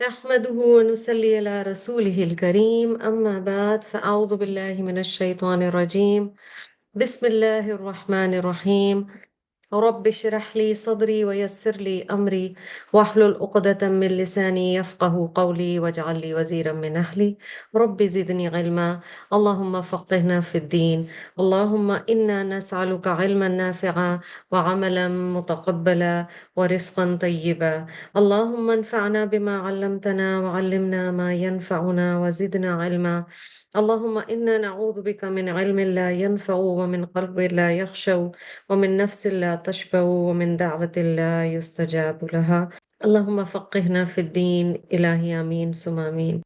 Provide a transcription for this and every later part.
نحمده ونصلي على رسوله الكريم أما بعد فأعوذ بالله من الشيطان الرجيم بسم الله الرحمن الرحيم رب اشرح لي صدري ويسر لي أمري واحلل عقدة من لساني يفقه قولي واجعل لي وزيرا من أهلي رب زدني علما اللهم فقهنا في الدين اللهم إنا نسألك علما نافعا وعملا متقبلا ورزقا طيبا اللهم انفعنا بما علمتنا وعلمنا ما ينفعنا وزدنا علما اللهم إنا نعوذ بك من علم لا ينفع ومن قلب لا يخشع ومن نفس لا تشبع ومن دعوة لا يستجاب لها اللهم فقهنا في الدين إلهي آمين ثم آمين.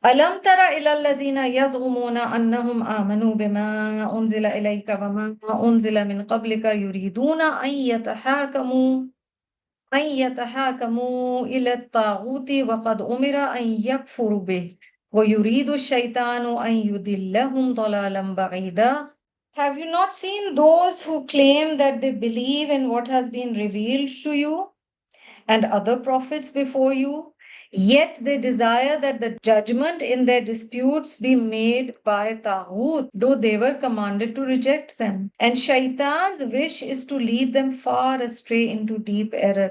ألم تر إلى الذين يزعمون أنهم آمنوا بما أنزل إليك وما أنزل من قبلك يريدون أن يتحاكموا إلى الطاغوت وقد أمر أن يكفروا به ويريد الشيطان أن يضلهم ضلالا بعيدا. Have you not seen those who claim that they believe in what has been revealed to you and other prophets before you? Yet they desire that the judgment in their disputes be made by Taghut, though they were commanded to reject them. And Shaitan's wish is to lead them far astray into deep error.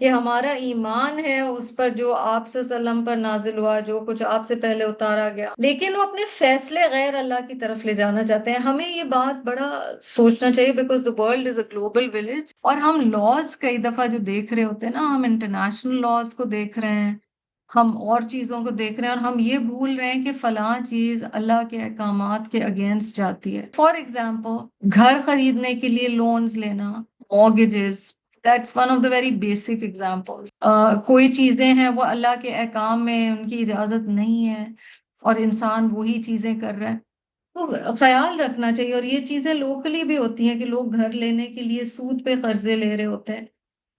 کہ ہمارا ایمان ہے اس پر جو آپ صلی اللہ علیہ وسلم پر نازل ہوا، جو کچھ آپ سے پہلے اتارا گیا، لیکن وہ اپنے فیصلے غیر اللہ کی طرف لے جانا چاہتے ہیں. ہمیں یہ بات بڑا سوچنا چاہیے because the world is a global village. اور ہم لاز کئی دفعہ جو دیکھ رہے ہوتے ہیں نا، ہم انٹرنیشنل لاز کو دیکھ رہے ہیں، ہم اور چیزوں کو دیکھ رہے ہیں، اور ہم یہ بھول رہے ہیں کہ فلاں چیز اللہ کے احکامات کے اگینسٹ جاتی ہے. فار ایگزامپل گھر خریدنے کے لیے لونز لینا، mortgages. That's one of the very basic examples. کوئی چیزیں ہیں وہ اللہ کے احکام میں ان کی اجازت نہیں ہے اور انسان وہی چیزیں کر رہا ہے، تو خیال رکھنا چاہیے. اور یہ چیزیں لوکلی بھی ہوتی ہیں کہ لوگ گھر لینے کے لیے سود پہ قرضے لے رہے ہوتے ہیں.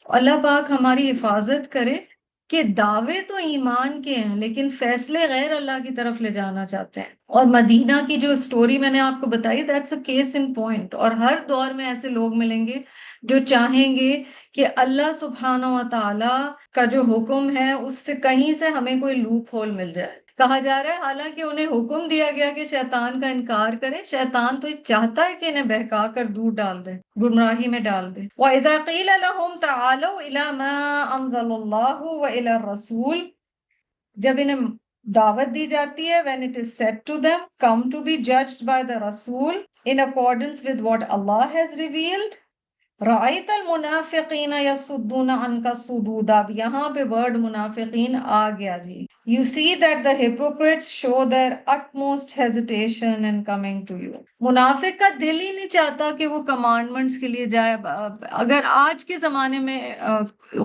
اللہ پاک ہماری حفاظت کرے کہ دعوے تو ایمان کے ہیں لیکن فیصلے غیر اللہ کی طرف لے جانا چاہتے ہیں. اور مدینہ کی جو سٹوری میں نے آپ کو بتائی، that's a case in point. اور ہر دور میں ایسے لوگ ملیں گے جو چاہیں گے کہ اللہ سبحانہ و تعالی کا جو حکم ہے اس سے کہیں سے ہمیں کوئی لوپ ہول مل جائے. کہا جا رہا ہے حالانکہ انہیں حکم دیا گیا کہ شیطان کا انکار کریں، شیطان تو یہ چاہتا ہے کہ انہیں بہکا کر دور ڈال دے، گمراہی میں ڈال دے. وَإِذَا قِيلَ لَهُمْ تَعَالَوْا إِلَى مَا أَنزَلَ اللَّهُ وَإِلَى الرَّسُولِ، جب انہیں دعوت دی جاتی ہے when it is said to them come to be judged by the Rasul in accordance with what Allah has revealed. رَأَيْتَ الْمُنَافِقِينَ يَصُدُّونَ عَنْكَ صُدُودًا. اب یہاں پہ ورڈ منافقین آ گیا جی. You see that the hypocrites show their utmost hesitation in coming to you. منافق کا دل ہی نہیں چاہتا کہ وہ کمانڈمنٹس کے لیے جائے. اگر آج کے زمانے میں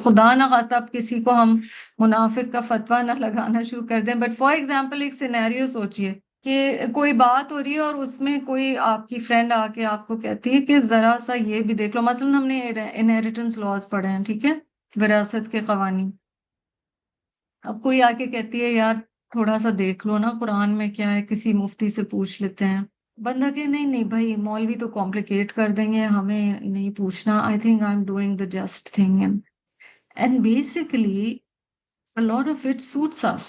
خدا نہ خواستہ اب کسی کو ہم منافق کا فتویٰ نہ لگانا شروع کر دیں، بٹ فار ایگزامپل ایک سینیریو سوچئے کہ کوئی بات ہو رہی ہے اور اس میں کوئی آپ کی فرینڈ آ کے آپ کو کہتی ہے کہ ذرا سا یہ بھی دیکھ لو. مثلا ہم نے انہیریٹنس لاز پڑھے ہیں، ٹھیک ہے، وراثت کے قوانین. اب کوئی آ کے کہتی ہے یار تھوڑا سا دیکھ لو نا قرآن میں کیا ہے، کسی مفتی سے پوچھ لیتے ہیں. بندہ کہ نہیں نہیں بھائی مولوی تو کمپلیکیٹ کر دیں گے، ہمیں نہیں پوچھنا. I think I am doing the just thing. And basically a lot of it suits us.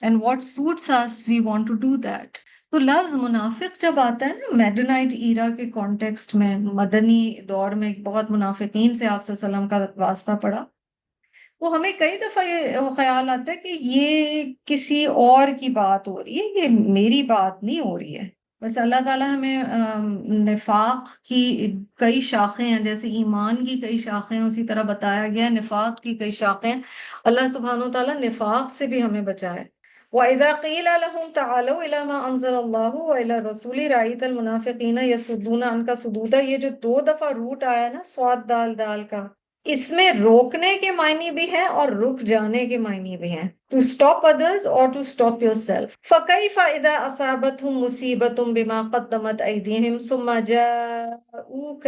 And what suits us, we want to do that. تو لفظ منافق جب آتا ہے نا میڈنائٹ ایرا کے کانٹیکسٹ میں، مدنی دور میں بہت منافقین سے آپ صلی اللہ علیہ وسلم کا واسطہ پڑا، تو ہمیں کئی دفعہ یہ خیال آتا ہے کہ یہ کسی اور کی بات ہو رہی ہے، یہ میری بات نہیں ہو رہی ہے. بس اللہ تعالیٰ ہمیں نفاق کی کئی شاخیں ہیں، جیسے ایمان کی کئی شاخیں ہیں اسی طرح بتایا گیا ہے نفاق کی کئی شاخیں. اللہ سبحانہ وتعالیٰ نفاق سے بھی ہمیں بچائے. وَإِذَا قِيلَ لَهُمْ تَعَالَوْا إِلَى مَا أَنزَلَ اللَّهُ وَإِلَى الرَّسُولِ رَأَيْتَ الْمُنَافِقِينَ يَصُدُّونَ عَنْكَ صُدُودًا، یہ جو دو دفعہ روٹ آیا نا سواد دال دال کا، اس میں روکنے کے معنی بھی ہیں اور رک جانے کے معنی بھی ہیں. To stop others or to stop yourself. فَكَيْفَ إِذَا أَصَابَتْهُمْ مُصِيبَةٌ بِمَا قَدَّمَتْ أَيْدِيهِمْ ثُمَّ جَاءُوكَ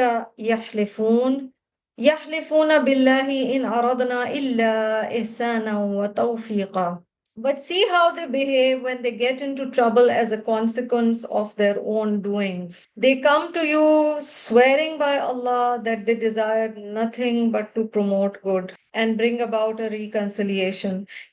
يَحْلِفُونَ بِاللَّهِ إِنْ أَرَدْنَا إِلَّا إِحْسَانًا وَتَوْفِيقًا. But see how they behave when they get into trouble as a consequence of their own doings. They come to you swearing by Allah that they desire nothing but to promote good and bring about a reconciliation.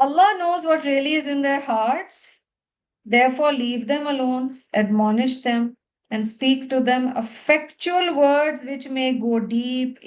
Allah knows what really is in their hearts. Therefore, leave them alone, admonish them, and speak to them effectual words which may go deep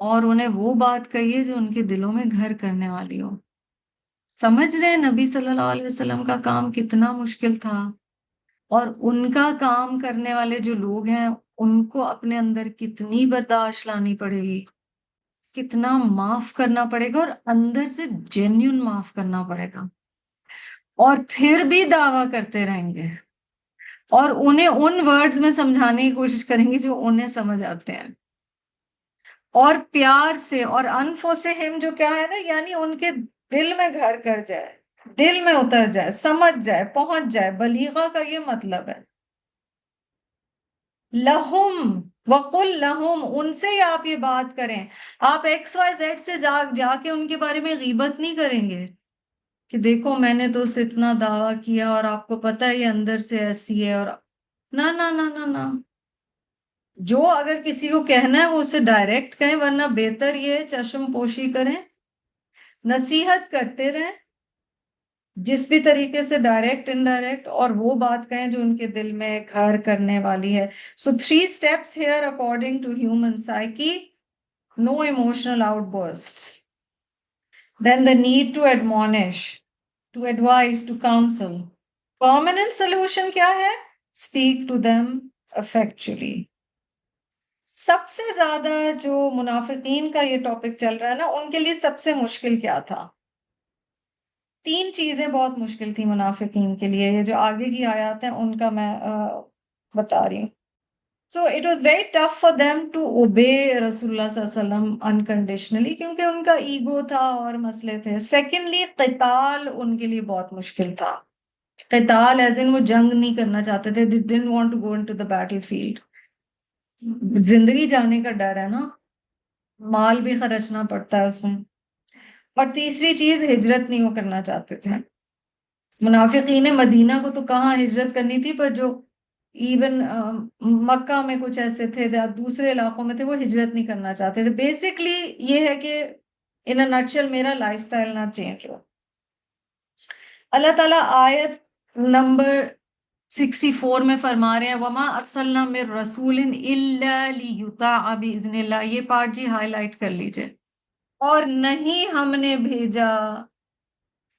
اور انہیں وہ بات کہیے جو ان کے دلوں میں گھر کرنے والی ہو. سمجھ رہے ہیں نبی صلی اللہ علیہ وسلم کا کام کتنا مشکل تھا، اور ان کا کام کرنے والے جو لوگ ہیں ان کو اپنے اندر کتنی برداشت لانی پڑے گی، کتنا معاف کرنا پڑے گا، اور اندر سے جینیون معاف کرنا پڑے گا، اور پھر بھی دعویٰ کرتے رہیں گے اور انہیں ان ورڈز میں سمجھانے کی کوشش کریں گے جو انہیں سمجھ آتے ہیں، اور پیار سے، اور انفسہم جو کیا ہے نا، یعنی ان کے دل میں گھر کر جائے، دل میں اتر جائے، سمجھ جائے، پہنچ جائے. بلیغہ کا یہ مطلب ہے. لہم، وقل لہم، ان سے ہی آپ یہ بات کریں. آپ ایکس وائی زیڈ سے جا کے ان کے بارے میں غیبت نہیں کریں گے کہ دیکھو میں نے تو اسے اتنا دعویٰ کیا اور آپ کو پتہ ہے یہ اندر سے ایسی ہے، اور نہ نہ نہ نہ نہ. جو اگر کسی کو کہنا ہے وہ اسے ڈائریکٹ کہیں، ورنہ بہتر یہ ہے چشم پوشی کریں، نصیحت کرتے رہیں جس بھی طریقے سے، ڈائریکٹ انڈائریکٹ، اور وہ بات کہیں جو ان کے دل میں گھر کرنے والی ہے. So 3 steps here according to human psyche: no emotional outbursts, then the need to admonish, to advise, to counsel. Permanent solution کیا ہے؟ Speak to them effectually. سب سے زیادہ جو منافقین کا یہ ٹاپک چل رہا ہے نا، ان کے لیے سب سے مشکل کیا تھا؟ 3 چیزیں بہت مشکل تھی منافقین کے لیے. یہ جو آگے کی آیات ہیں ان کا میں بتا رہی ہوں. So it was very tough for them to obey رسول اللہ صلی اللہ علیہ وسلم unconditionally، کیونکہ ان کا ایگو تھا اور مسئلے تھے. Secondly، قتال ان کے لیے بہت مشکل تھا. قتال ایز ان وہ جنگ نہیں کرنا چاہتے تھے. They didn't want to go into the battlefield. زندگی جانے کا ڈر ہے نا، مال بھی خرچنا پڑتا ہے اس میں. اور تیسری چیز، ہجرت نہیں وہ کرنا چاہتے تھے. منافقین مدینہ کو تو کہاں ہجرت کرنی تھی، پر جو ایون مکہ میں کچھ ایسے تھے، دوسرے علاقوں میں تھے، وہ ہجرت نہیں کرنا چاہتے تھے. بیسکلی یہ ہے کہ ان اے نٹشل میرا لائف سٹائل نہ چینج ہو. اللہ تعالیٰ آیت نمبر 64 میں فرما رہے ہیں وَمَا أَرْسَلْنَا مِن رَسُولٍ إِلَّا لِيُطَاعَ بِإِذْنِ اللَّهِ. یہ پارٹ جی ہائی لائٹ کر لیجئے. اور نہیں ہم نے بھیجا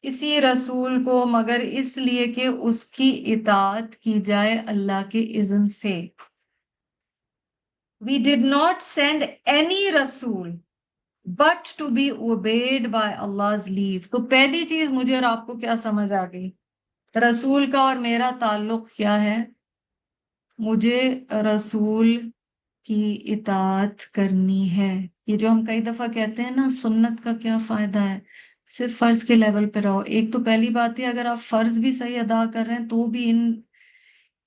کسی رسول کو مگر اس لیے کہ اس کی اطاعت کی جائے اللہ کے اذن سے. We did not send any رسول but to be obeyed by Allah's leave. تو پہلی چیز مجھے اور آپ کو کیا سمجھ آ گئی؟ رسول کا اور میرا تعلق کیا ہے؟ مجھے رسول کی اطاعت کرنی ہے. یہ جو ہم کئی دفعہ کہتے ہیں نا سنت کا کیا فائدہ ہے، صرف فرض کے لیول پہ رہو. ایک تو پہلی بات ہے اگر آپ فرض بھی صحیح ادا کر رہے ہیں تو بھی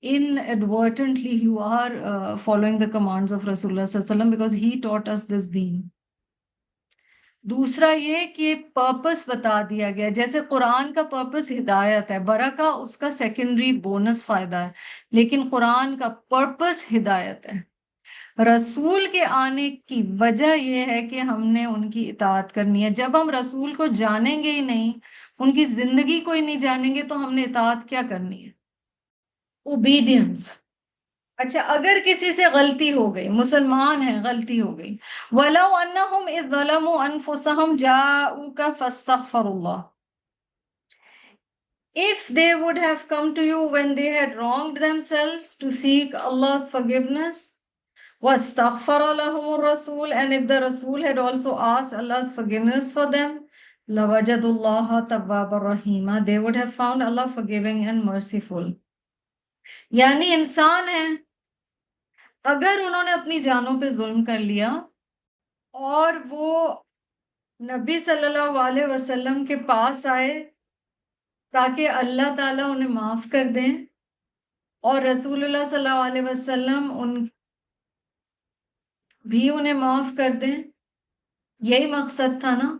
inadvertently you are following the commands of Rasulullah sallallahu alaihi wasallam because he taught us this deen. دوسرا یہ کہ پرپس بتا دیا گیا، جیسے قرآن کا پرپس ہدایت ہے، برکہ اس کا سیکنڈری بونس فائدہ ہے، لیکن قرآن کا پرپس ہدایت ہے. رسول کے آنے کی وجہ یہ ہے کہ ہم نے ان کی اطاعت کرنی ہے. جب ہم رسول کو جانیں گے ہی نہیں، ان کی زندگی کو ہی نہیں جانیں گے تو ہم نے اطاعت کیا کرنی ہے؟ اوبیڈینس. اچھا اگر کسی سے غلطی ہو گئی، مسلمان ہیں غلطی ہو گئی، وَلَوْ أَنَّهُمْ إِذْ ظَلَمُوا أَنفُسَهُمْ جَاءُوكَ فَاسْتَغْفَرُوا اللَّهَ. If they would have come to you when they had wronged themselves to seek Allah's forgiveness, وَاسْتَغْفَرَ لَهُمُ الرَّسُولُ, and if the Rasul had also asked Allah's forgiveness for them, لَوَجَدُوا اللَّهَ تَوَّابًا رَحِيمًا, they would have found Allah forgiving and merciful. یعنی انسان ہیں، اگر انہوں نے اپنی جانوں پہ ظلم کر لیا اور وہ نبی صلی اللہ علیہ وسلم کے پاس آئے تاکہ اللہ تعالیٰ انہیں معاف کر دیں، اور رسول اللہ صلی اللہ علیہ وسلم بھی انہیں معاف کر دیں، یہی مقصد تھا نا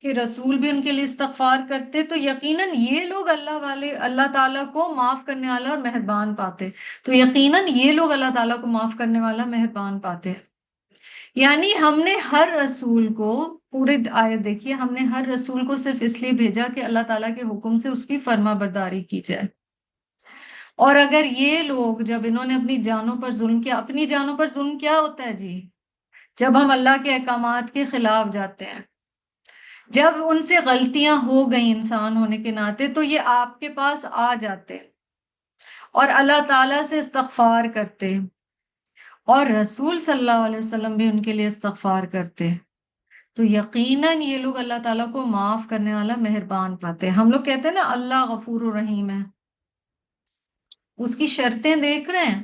کہ رسول بھی ان کے لیے استغفار کرتے، تو یقیناً یہ لوگ اللہ تعالیٰ کو معاف کرنے والا اور مہربان پاتے. تو یقیناً یہ لوگ اللہ تعالیٰ کو معاف کرنے والا مہربان پاتے. یعنی ہم نے ہر رسول کو، پوری آیت دیکھیے، ہم نے ہر رسول کو صرف اس لیے بھیجا کہ اللہ تعالیٰ کے حکم سے اس کی فرما برداری کی جائے. اور اگر یہ لوگ جب انہوں نے اپنی جانوں پر ظلم کیا، اپنی جانوں پر ظلم کیا ہوتا ہے جی؟ جب ہم اللہ کے احکامات کے خلاف جاتے ہیں، جب ان سے غلطیاں ہو گئیں انسان ہونے کے ناطے، تو یہ آپ کے پاس آ جاتے اور اللہ تعالیٰ سے استغفار کرتے، اور رسول صلی اللہ علیہ وسلم بھی ان کے لیے استغفار کرتے، تو یقیناً یہ لوگ اللہ تعالیٰ کو معاف کرنے والا مہربان پاتے ہیں۔ ہم لوگ کہتے ہیں نا اللہ غفور الرحیم ہے، اس کی شرطیں دیکھ رہے ہیں،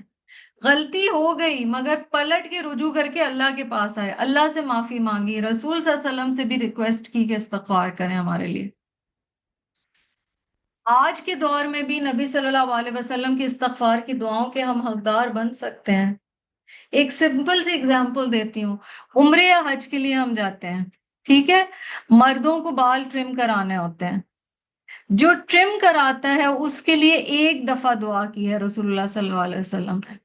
غلطی ہو گئی مگر پلٹ کے رجوع کر کے اللہ کے پاس آئے، اللہ سے معافی مانگی، رسول صلی اللہ علیہ وسلم سے بھی ریکویسٹ کی کہ استغفار کریں ہمارے لیے۔ آج کے دور میں بھی نبی صلی اللہ علیہ وسلم کی استغفار کی دعاؤں کے ہم حقدار بن سکتے ہیں۔ ایک سمپل سی اگزامپل دیتی ہوں، عمرے یا حج کے لیے ہم جاتے ہیں، ٹھیک ہے، مردوں کو بال ٹرم کرانے ہوتے ہیں، جو ٹرم کراتا ہے اس کے لیے ایک دفعہ دعا کی ہے رسول اللہ صلی اللہ علیہ وسلم نے،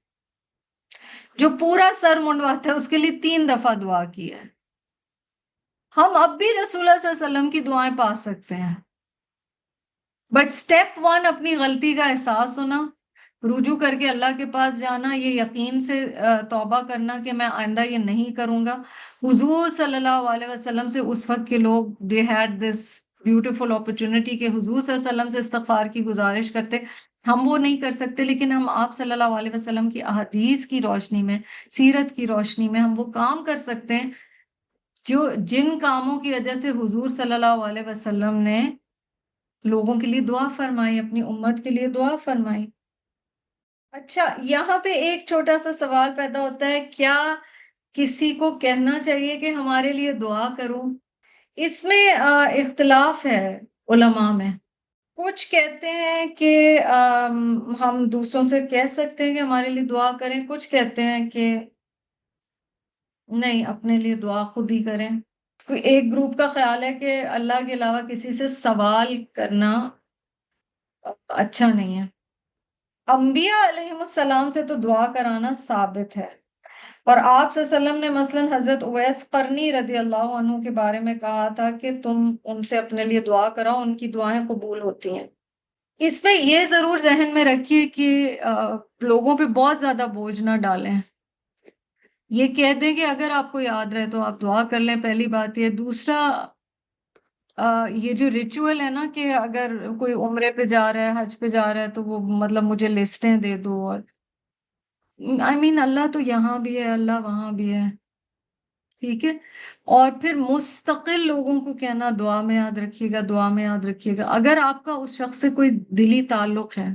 جو پورا سر منڈواتا ہے اس کے لیے 3 دفعہ دعا کی ہے۔ ہم اب بھی رسول اللہ صلی اللہ علیہ وسلم کی دعائیں پا سکتے ہیں، بٹ سٹیپ 1 اپنی غلطی کا احساس ہونا، رجوع کر کے اللہ کے پاس جانا، یہ یقین سے توبہ کرنا کہ میں آئندہ یہ نہیں کروں گا۔ حضور صلی اللہ علیہ وسلم سے اس وقت کے لوگ they had this beautiful opportunity کہ حضور صلی اللہ علیہ وسلم سے استغفار کی گزارش کرتے، ہم وہ نہیں کر سکتے، لیکن ہم آپ صلی اللہ علیہ وسلم کی احادیث کی روشنی میں، سیرت کی روشنی میں ہم وہ کام کر سکتے ہیں جن کاموں کی وجہ سے حضور صلی اللہ علیہ وسلم نے لوگوں کے لیے دعا فرمائی، اپنی امت کے لیے دعا فرمائی۔ اچھا، یہاں پہ ایک چھوٹا سا سوال پیدا ہوتا ہے، کیا کسی کو کہنا چاہیے کہ ہمارے لیے دعا کرو؟ اس میں اختلاف ہے علماء میں۔ کچھ کہتے ہیں کہ ہم دوسروں سے کہہ سکتے ہیں کہ ہمارے لیے دعا کریں، کچھ کہتے ہیں کہ نہیں، اپنے لیے دعا خود ہی کریں۔ ایک گروپ کا خیال ہے کہ اللہ کے علاوہ کسی سے سوال کرنا اچھا نہیں ہے۔ انبیاء علیہ السلام سے تو دعا کرانا ثابت ہے، اور آپ صلی اللہ علیہ وسلم نے مثلا حضرت اویس قرنی رضی اللہ عنہ کے بارے میں کہا تھا کہ تم ان سے اپنے لیے دعا کراؤ، ان کی دعائیں قبول ہوتی ہیں۔ اس میں یہ ضرور ذہن میں رکھیے کہ لوگوں پہ بہت زیادہ بوجھ نہ ڈالیں، یہ کہہ دیں کہ اگر آپ کو یاد رہے تو آپ دعا کر لیں، پہلی بات یہ۔ دوسرا، یہ جو ریچول ہے نا کہ اگر کوئی عمرے پہ جا رہا ہے، حج پہ جا رہا ہے، تو وہ مطلب مجھے لسٹیں دے دو، اور اللہ تو یہاں بھی ہے، اللہ وہاں بھی ہے، ٹھیک ہے۔ اور پھر مستقل لوگوں کو کہنا دعا میں یاد رکھیے گا، دعا میں یاد رکھیے گا۔ اگر آپ کا اس شخص سے کوئی دلی تعلق ہے،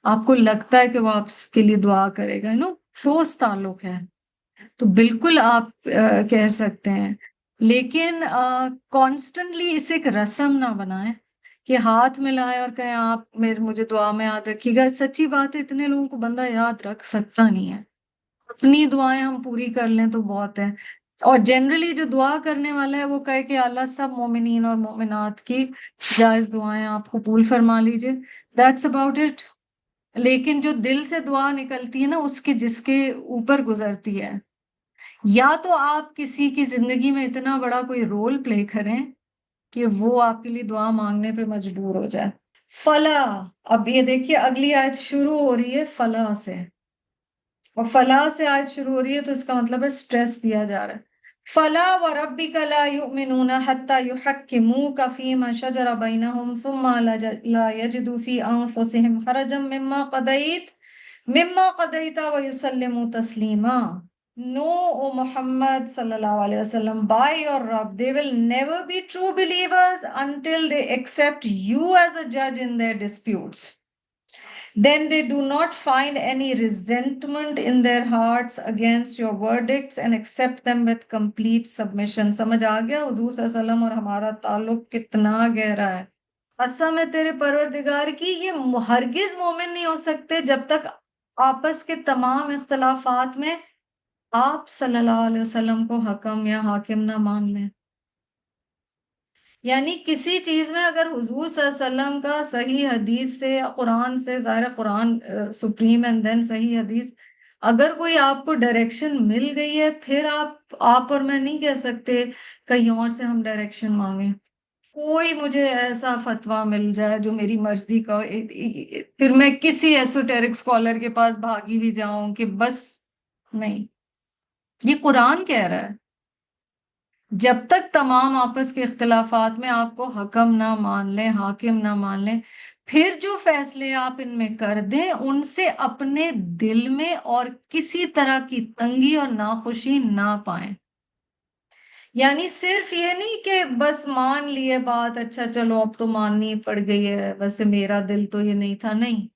آپ کو لگتا ہے کہ وہ آپ کے لیے دعا کرے گا، کلوز تعلق ہے، تو بالکل آپ کہہ سکتے ہیں، لیکن کانسٹنٹلی اسے ایک رسم نہ بنائیں کہ ہاتھ ملائیں اور کہیں آپ مجھے دعا میں یاد رکھیے گا۔ سچی بات ہے، اتنے لوگوں کو بندہ یاد رکھ سکتا نہیں ہے، اپنی دعائیں ہم پوری کر لیں تو بہت ہے۔ اور جنرلی جو دعا کرنے والا ہے وہ کہے کہ اللہ سب مومنین اور مومنات کی جائز دعائیں آپ قبول فرما لیجئے، that's about it۔ لیکن جو دل سے دعا نکلتی ہے نا، اس کے جس کے اوپر گزرتی ہے، یا تو آپ کسی کی زندگی میں اتنا بڑا کوئی رول پلے کریں کہ وہ آپ کے لیے دعا مانگنے پہ مجبور ہو جائے۔ فلاح، اب یہ دیکھیے اگلی آیت شروع ہو رہی ہے فلاح سے، اور فلاح سے آیت شروع ہو رہی ہے تو اس کا مطلب ہے سٹریس دیا جا رہا ہے۔ فلا وربک لا یؤمنون حتی یحکموک فیما شجر بینہم ثم لا یجدوا فی انفسہم حرجا مما قضیت ویسلموا تسلیما۔ No, O Muhammad sallallahu alaihi wasallam, by your Rabb, they will never be true believers until they accept you as a judge in their disputes. Then they do not find any resentment in their hearts against your verdicts and accept them with complete submission۔ سمجھ آ گیا حضور صلی اللہ علیہ وسلم اور ہمارا تعلق کتنا گہرا ہے؟ قسم ہے تیرے پروردگار کی، یہ ہرگز مومن نہیں ہو سکتے جب تک آپس کے تمام اختلافات میں آپ صلی اللہ علیہ وسلم کو حکم یا حاکم نہ مان لیں۔ یعنی کسی چیز میں اگر حضور صلی اللہ علیہ وسلم کا صحیح حدیث سے، قرآن سے، ظاہر قرآن سپریم اینڈ دین صحیح حدیث، اگر کوئی آپ کو ڈائریکشن مل گئی ہے، پھر آپ اور میں نہیں کہہ سکتے کہیں اور سے ہم ڈائریکشن مانگیں۔ کوئی مجھے ایسا فتویٰ مل جائے جو میری مرضی کا ہو، پھر میں کسی ایسوٹیرک اسکالر کے پاس بھاگی بھی جاؤں کہ بس نہیں، یہ قرآن کہہ رہا ہے. جب تک تمام آپس کے اختلافات میں آپ کو حکم نہ مان لیں، حاکم نہ مان لیں، پھر جو فیصلے آپ ان میں کر دیں ان سے اپنے دل میں اور کسی طرح کی تنگی اور ناخوشی نہ پائیں. یعنی صرف یہ نہیں کہ بس مان لیے بات، اچھا چلو اب تو ماننی پڑ گئی ہے، ویسے میرا دل تو یہ نہیں تھا. نہیں،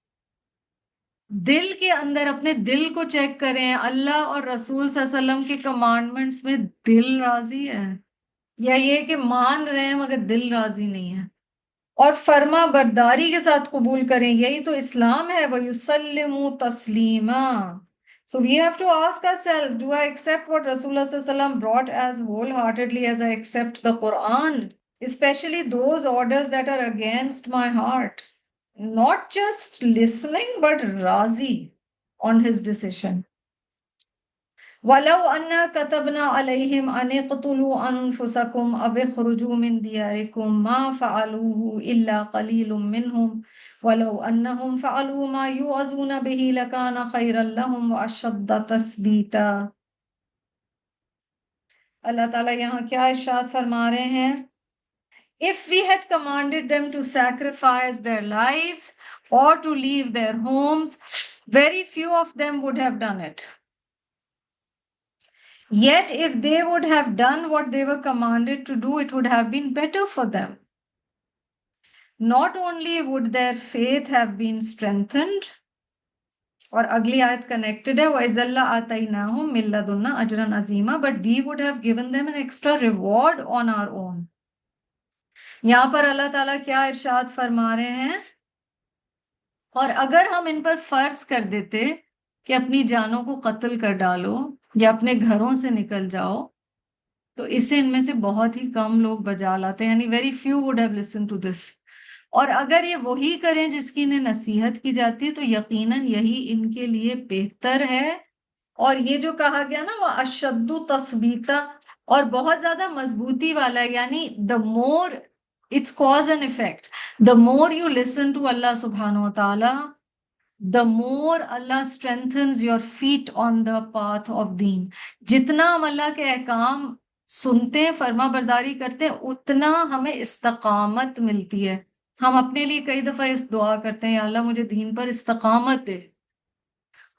دل کے اندر اپنے دل کو چیک کریں. اللہ اور رسول صلی اللہ علیہ وسلم کے کمانڈمنٹس میں دل راضی ہے، یا یہ کہ مان رہے ہیں مگر دل راضی نہیں ہے؟ اور فرما برداری کے ساتھ قبول کریں، یہی تو اسلام ہے. وَيُسَلِّمُوا تَسْلِيمًا. So we have to ask ourselves, do I accept what Rasulullah sallallahu alaihi wasallam brought as wholeheartedly as I accept the Quran? Especially those orders that are against my heart. Not just listening, but razi on his decision. وَلَوْ أَنَّا كَتَبْنَا عَلَيْهِمْ أَنِ اقْتُلُوا أَنفُسَكُمْ أَوْ اخْرُجُوا مِنْ دِيَارِكُمْ مَا فَعَلُوهُ إِلَّا قَلِيلٌ مِّنْهُمْ وَلَوْ أَنَّهُمْ فَعَلُوا مَا يُوعَظُونَ بِهِ لَكَانَ خَيْرًا لَّهُمْ وَأَشَدَّ تَثْبِيتًا. اللہ تعالیٰ یہاں کیا ارشاد فرما رہے ہیں؟ If we had commanded them to sacrifice their lives or to leave their homes, very few of them would have done it. Yet if they would have done what they were commanded to do, it would have been better for them. Not only would their faith have been strengthened, اور اگلی آیت connected ہے وَإِذَا لَآتَيْنَاهُم مِّن لَّدُنَّا أَجْرًا عَظِيمًا, but we would have given them an extra reward on our own. یہاں پر اللہ تعالیٰ کیا ارشاد فرما رہے ہیں؟ اور اگر ہم ان پر فرض کر دیتے کہ اپنی جانوں کو قتل کر ڈالو یا اپنے گھروں سے نکل جاؤ، تو اسے ان میں سے بہت ہی کم لوگ بجا لاتے ہیں. یعنی very few would have listen to this. اور اگر یہ وہی کریں جس کی انہیں نصیحت کی جاتی ہے تو یقیناً یہی ان کے لیے بہتر ہے. اور یہ جو کہا گیا نا وہ اشد تثبیتا، اور بہت زیادہ مضبوطی والا ہے. یعنی the more it's cause and effect, the more you listen to Allah subhanahu wa ta'ala, the more Allah strengthens your feet on the path of deen. جتنا ہم اللہ کے احکام سنتے ہیں، فرما برداری کرتے ہیں، اتنا ہمیں استقامت ملتی ہے. ہم اپنے لیے کئی دفعہ اس دعا کرتے ہیں، یا اللہ مجھے دین پر استقامت دے.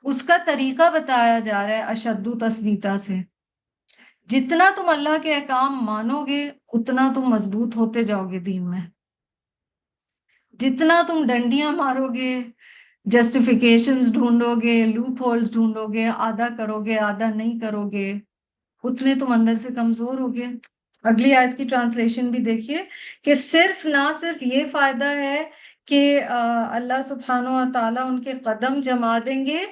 اس کا طریقہ بتایا جا رہا ہے اشد تثبیتا سے. جتنا تم اللہ کے احکام مانو گے اتنا تم مضبوط ہوتے جاؤ گے دین میں. جتنا تم ڈنڈیاں مارو گے، جسٹیفیکیشنز ڈھونڈو گے، لوپ ہولز ڈھونڈو گے، آدھا کرو گے آدھا نہیں کرو گے، اتنے تم اندر سے کمزور ہو گے. اگلی آیت کی ٹرانسلیشن بھی دیکھیے کہ نہ صرف یہ فائدہ ہے کہ اللہ سبحانہ و تعالیٰ ان کے قدم جما دیں گے،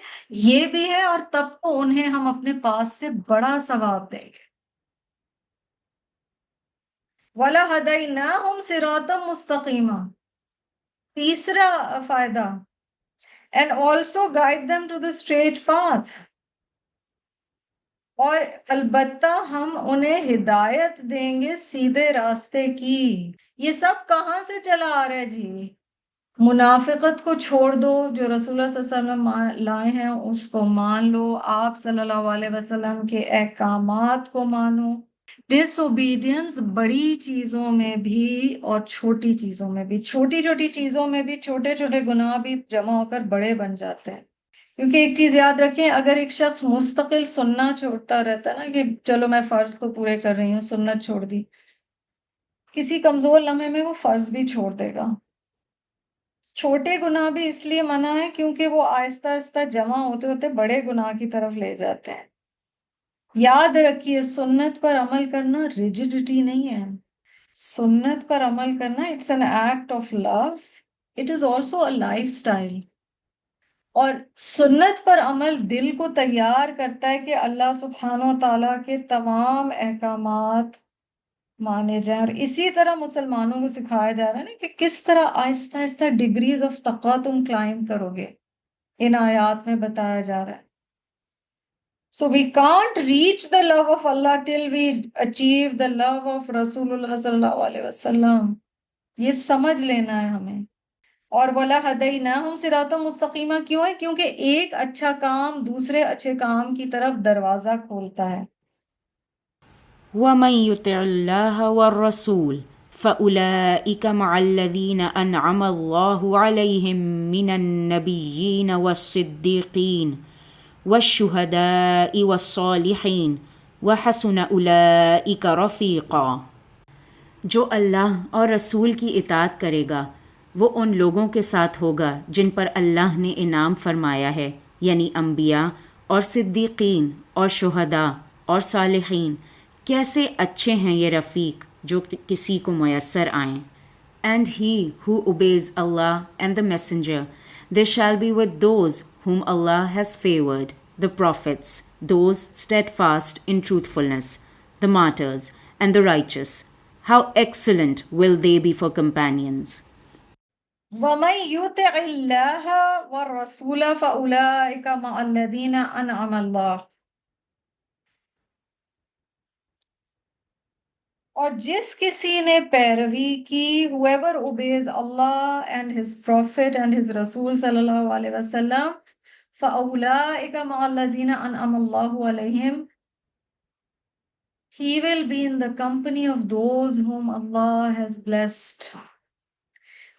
یہ بھی ہے اور تب تو انہیں ہم اپنے پاس سے بڑا ثواب دیں گے. وَلَهَدَيْنَاهُمْ صِرَاطًا مُسْتَقِيمًا. تیسرا فائدہ، and also guide them to the straight path. اور البتہ ہم انہیں ہدایت دیں گے سیدھے راستے کی. یہ سب کہاں سے چلا آ رہا ہے جی؟ منافقت کو چھوڑ دو، جو رسول اللہ صلی اللہ علیہ وسلم لائے ہیں اس کو مان لو، آپ صلی اللہ علیہ وسلم کے احکامات کو مانو. ڈس اوبیڈینس بڑی چیزوں میں بھی اور چھوٹی چیزوں میں بھی، چھوٹی چھوٹی چیزوں میں بھی چھوٹے چھوٹے گناہ بھی جمع ہو کر بڑے بن جاتے ہیں. کیونکہ ایک چیز یاد رکھیں، اگر ایک شخص مستقل سننا چھوڑتا رہتا ہے نا کہ چلو میں فرض تو پورے کر رہی ہوں، سنت چھوڑ دی، کسی کمزور لمحے میں وہ فرض بھی چھوڑ دے گا. چھوٹے گناہ بھی اس لیے منع ہے کیونکہ وہ آہستہ آہستہ جمع ہوتے ہوتے بڑے گناہ کی طرف لے جاتے ہیں. یاد رکھیے سنت پر عمل کرنا ریجڈیٹی نہیں ہے. سنت پر عمل کرنا it's an act of love, it is also a lifestyle. اور سنت پر عمل دل کو تیار کرتا ہے کہ اللہ سبحانہ و تعالیٰ کے تمام احکامات مانے جائیں. اور اسی طرح مسلمانوں کو سکھایا جا رہا ہے نا کہ کس طرح آہستہ آہستہ ڈگریز آف تقویٰ تم کلائم کرو گے، ان آیات میں بتایا جا رہا ہے. So we can't reach the love of Allah till we achieve the love of Rasulullah sallallahu alaihi wasallam. یہ سمجھ لینا ہے ہمیں. اور وَلَا هَدَيْنَاهُمْ صِرَاطًا مستقیمہ کیوں ہے؟ کیونکہ ایک اچھا کام دوسرے اچھے کام کی طرف دروازہ کھولتا ہے. ومن يطع الله والرسول فأولئك مع الذين أنعم الله عليهم من النبيين والصديقين والشهداء والصالحين وحسن أولئك رفيقا. جو اللہ اور رسول کی اطاعت کرے گا وہ ان لوگوں کے ساتھ ہوگا جن پر اللہ نے انعام فرمایا ہے، یعنی انبیاء اور صدیقین اور شہداء اور صالحین. کیسے اچھے ہیں یہ رفیق جو کسی کو میسر آئیں. And he who obeys Allah and the Messenger, they shall be with those whom Allah has favored, the prophets, those steadfast in truthfulness, the martyrs, and the righteous. How excellent will they be for companions. وَمَن يُطِعِ اللَّهَ وَالرَّسُولَ فَأُولَٰئِكَ مَعَ الَّذِينَ أَنْعَمَ اللَّهُ. اور جس کسی نے پیروی کی whoever obeys Allah and his prophet and his Rasul sallallahu alaihi wasallam فَأُولَٰئِكَ مَعَ الَّذِينَ أَنْعَمَ اللَّهُ عَلَيْهِمْ, he will be in the company of those whom Allah has blessed.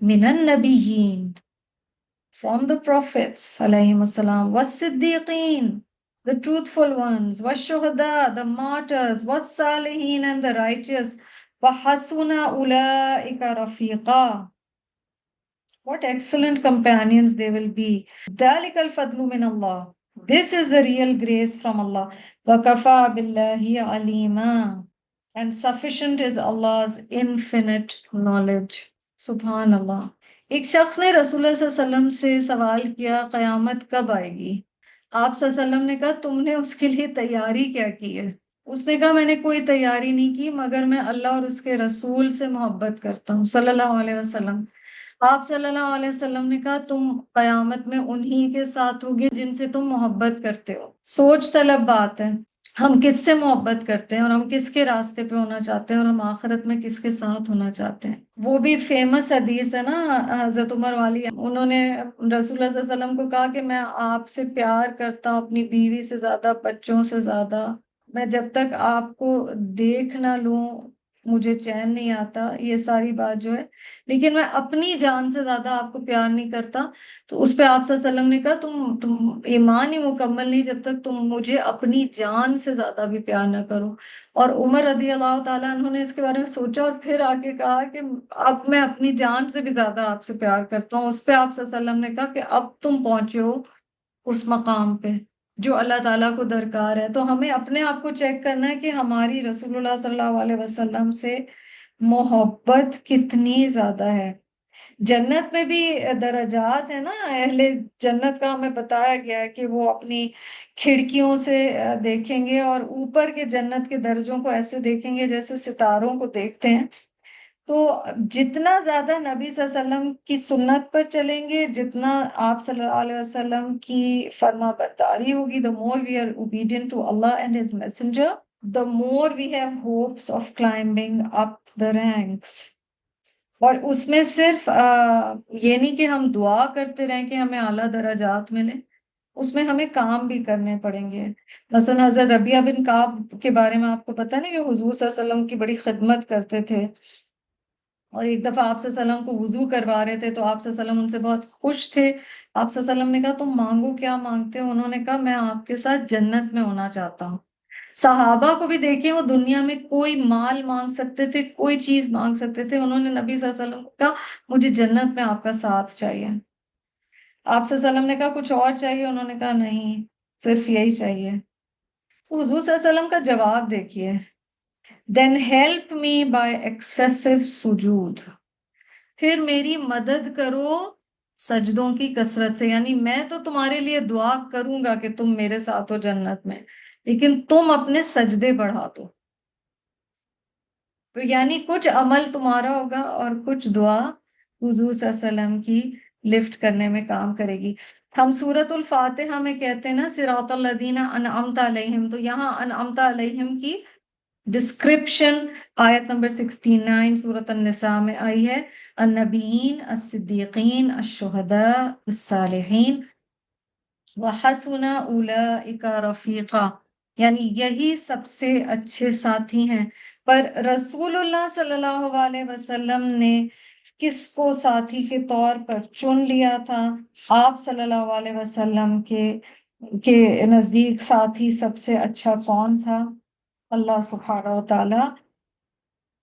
مِنَ النَّبِيِّينَ, from the prophets alayhim assalam, was-siddiqeen, the truthful ones, was-shuhada, the martyrs, was-salihin, and the righteous, wa-hasuna ulaika rafiqa. What excellent companions they will be. ذَلِكَ الْفَضْلُ مِنَ اللَّهِ, this is the real grace from Allah. وَكَفَى بِاللَّهِ عَلِيمًا, and sufficient is Allah's infinite knowledge. Subhanallah. ایک شخص نے رسول اللہ صلی اللہ علیہ وسلم سے سوال کیا قیامت کب آئے گی؟ آپ صلی اللہ علیہ وسلم نے کہا تم نے اس کے لیے تیاری کیا کی ہے؟ اس نے کہا میں نے کوئی تیاری نہیں کی مگر میں اللہ اور اس کے رسول سے محبت کرتا ہوں صلی اللہ علیہ وسلم. آپ صلی اللہ علیہ وسلم نے کہا تم قیامت میں انہی کے ساتھ ہوگے جن سے تم محبت کرتے ہو. سوچ طلب بات ہے، ہم کس سے محبت کرتے ہیں اور ہم کس کے راستے پہ ہونا چاہتے ہیں اور ہم آخرت میں کس کے ساتھ ہونا چاہتے ہیں. وہ بھی فیمس حدیث ہے نا حضرت عمر والی، انہوں نے رسول اللہ صلی اللہ علیہ وسلم کو کہا کہ میں آپ سے پیار کرتا ہوں اپنی بیوی سے زیادہ، بچوں سے زیادہ، میں جب تک آپ کو دیکھ نہ لوں مجھے چین نہیں آتا، یہ ساری بات جو ہے، لیکن میں اپنی جان سے زیادہ آپ کو پیار نہیں کرتا. تو اس پہ آپ صلی اللہ علیہ وسلم نے کہا تم ایمان ہی مکمل نہیں جب تک تم مجھے اپنی جان سے زیادہ بھی پیار نہ کرو. اور عمر رضی اللہ تعالیٰ انہوں نے اس کے بارے میں سوچا اور پھر آ کے کہا کہ اب میں اپنی جان سے بھی زیادہ آپ سے پیار کرتا ہوں. اس پہ آپ صلی اللہ علیہ وسلم نے کہا کہ اب تم پہنچے ہو اس مقام پہ جو اللہ تعالیٰ کو درکار ہے. تو ہمیں اپنے آپ کو چیک کرنا ہے کہ ہماری رسول اللہ صلی اللہ علیہ وسلم سے محبت کتنی زیادہ ہے. جنت میں بھی درجات ہیں نا، اہل جنت کا ہمیں بتایا گیا ہے کہ وہ اپنی کھڑکیوں سے دیکھیں گے اور اوپر کے جنت کے درجوں کو ایسے دیکھیں گے جیسے ستاروں کو دیکھتے ہیں. تو جتنا زیادہ نبی صلی اللہ علیہ وسلم کی سنت پر چلیں گے، جتنا آپ صلی اللہ علیہ وسلم کی فرما برداری ہوگی، the more we are obedient to Allah and His Messenger, the more we have hopes of climbing up the ranks. اور اس میں صرف یہ نہیں کہ ہم دعا کرتے رہیں کہ ہمیں اعلیٰ درجات ملیں، اس میں ہمیں کام بھی کرنے پڑیں گے. مثلا حضرت ربیعہ بن کعب کے بارے میں آپ کو پتہ نہیں کہ حضور صلی اللہ علیہ وسلم کی بڑی خدمت کرتے تھے، اور ایک دفعہ آپ صلی اللہ علیہ وسلم کو وضو کروا رہے تھے تو آپ صلی اللہ علیہ وسلم ان سے بہت خوش تھے. آپ صلی اللہ علیہ وسلم نے کہا تم مانگو کیا مانگتے ہو؟ انہوں نے کہا میں آپ کے ساتھ جنت میں ہونا چاہتا ہوں. صحابہ کو بھی دیکھیں، وہ دنیا میں کوئی مال مانگ سکتے تھے، کوئی چیز مانگ سکتے تھے، انہوں نے نبی صلی اللہ علیہ وسلم کو کہا مجھے جنت میں آپ کا ساتھ چاہیے. آپ صلی اللہ علیہ وسلم نے کہا کچھ اور چاہیے؟ انہوں نے کہا نہیں، صرف یہی چاہیے. تو حضور صلی اللہ علیہ وسلم کا جواب دیکھیے، then help me by excessive سجود، پھر میری مدد کرو سجدوں کی کثرت سے. یعنی میں تو تمہارے لیے دعا کروں گا کہ تم میرے ساتھ ہو جنت میں، لیکن تم اپنے سجدے بڑھا دو. تو یعنی کچھ عمل تمہارا ہوگا اور کچھ دعا حضور صلی اللہ علیہ وسلم کی لفٹ کرنے میں کام کرے گی. ہم سورۃ الفاتحہ میں کہتے ہیں نا صراط الذین انعمت علیہم، تو یہاں انعمت علیہم کی ڈسکرپشن آیت نمبر 69 سورۃ النساء میں آئی ہے، النبیین، الصدیقین، الشہداء، الصالحین وحسن اولئک رفیقا، یعنی یہی سب سے اچھے ساتھی ہیں۔ پر رسول اللہ صلی اللہ علیہ وسلم نے کس کو ساتھی کے طور پر چن لیا تھا؟ آپ صلی اللہ علیہ وسلم کے نزدیک ساتھی سب سے اچھا کون تھا؟ اللہ سبحانہ و تعالی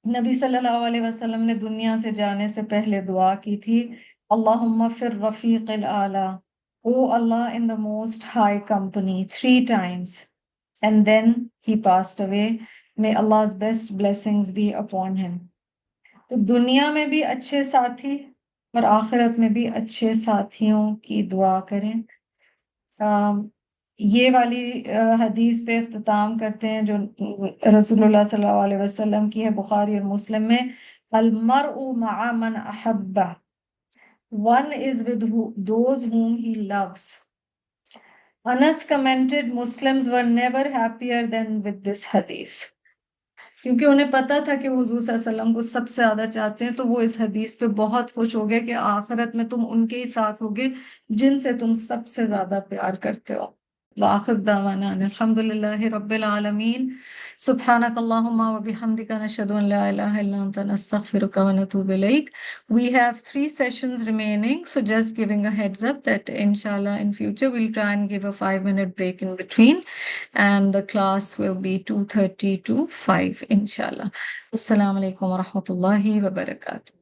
نبی صلی اللہ علیہ وسلم نے دنیا سے جانے سے پہلے دعا کی تھی، اللہم فی الرفیق الاعلی، او اللہ in the most high company 3 times and then he passed away. May Allah's best blessings be upon him. تو دنیا میں بھی اچھے ساتھی اور آخرت میں بھی اچھے ساتھیوں کی دعا کریں۔ یہ والی حدیث پہ اختتام کرتے ہیں جو رسول اللہ صلی اللہ علیہ وسلم کی ہے، بخاری اور مسلم میں، المرء مع من احبہ، one is with those whom he loves. Anas commented, Muslims were never happier than with this hadith. کیونکہ انہیں پتا تھا کہ وہ حضور صلی اللہ علیہ وسلم کو سب سے زیادہ چاہتے ہیں، تو وہ اس حدیث پہ بہت خوش ہو گئے کہ آخرت میں تم ان کے ہی ساتھ ہوگے جن سے تم سب سے زیادہ پیار کرتے ہو۔ وآخر دعوانا ان الحمد للہ رب العالمین، سبحانک اللہم وبحمدک، نشہد ان لا الہ الا انت، نستغفرک ونتوب الیک۔ We have 3 sessions remaining, so just giving a heads up that inshallah in future we'll try and give a 5-minute break in between, and the class will be 2:30 to 5 inshallah. Assalamu alaikum wa rahmatullahi wa barakatuh.